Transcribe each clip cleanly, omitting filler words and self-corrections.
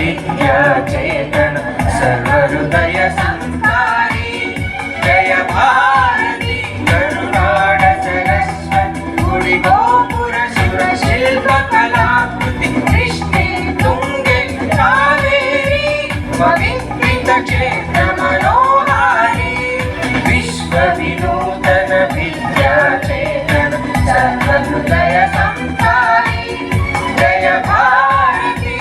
विद्या चेतन सर्वहृदय संस्कारी जय भारती करुणाड सरस्वती गुಡಿ गोपुर सुर शिल्प कलाकृति कृष्णे तुंगे कावेरी पवित्र क्षेत्र मनोहारी विश्व विनूतन विद्या चेतन सर्वहृदय संस्कारी जय भारती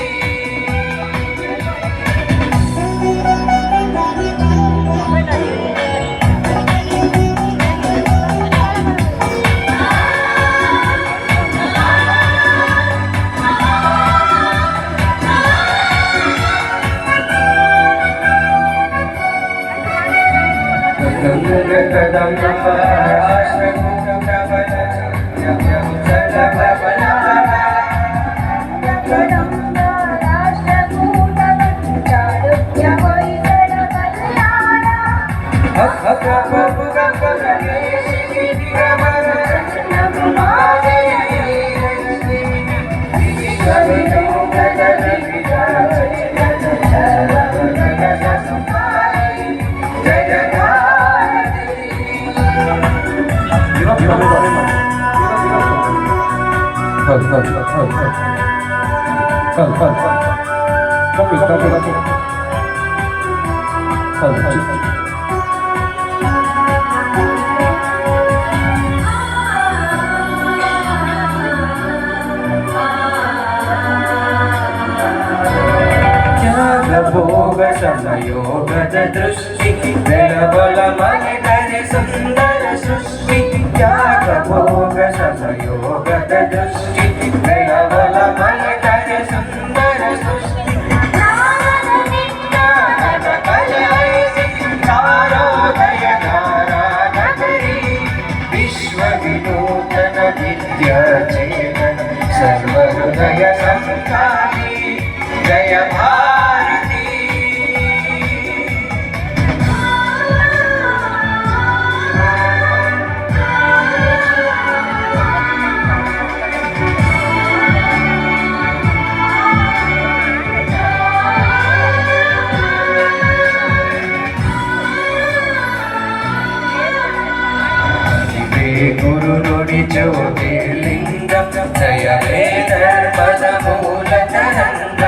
भोग समयोगद दृष्टि बेलबल मन करे सुंदर सृष्टि त्याग भोग समयोगद दृष्टि बेलबल मन करे सुंदर सृष्टि तारोदय धारा नगरी विश्व विनूतन विद्या चेतन सर्वहृदय संस्कारी जय भारती गुरु नुಡಿ ಜ್ಯೋತಿರ್ಲಿಂಗ ಜಯವೇ ಧರ್ಮದ ಮೂಲ ತರಂಗ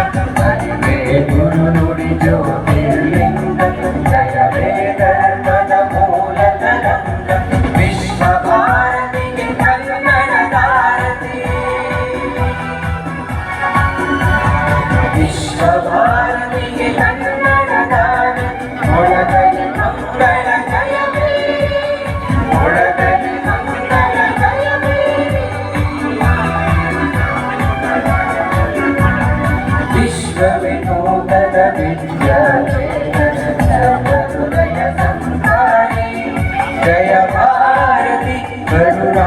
ಗುರು ನುಡಿ ಜ್ಯೋತಿರ್ಲಿಂಗ ಜಯವೇ ಧರ್ಮದ ಮೂಲ ತರಂಗ ವಿಶ್ವ ಭಾರತಿಗೆ ಕನ್ನಡದಾರತಿ ವಿಶ್ವ ಭಾರತಿಗೆ ಕನ್ನಡದಾರತಿ ಒಳಗಲಿ ಮಂಗಳ ಜಯವೇ ಒಳಗಲಿ विनूतन विद्या चेतन सर्वहृदय संस्कारी जय भारती करुणा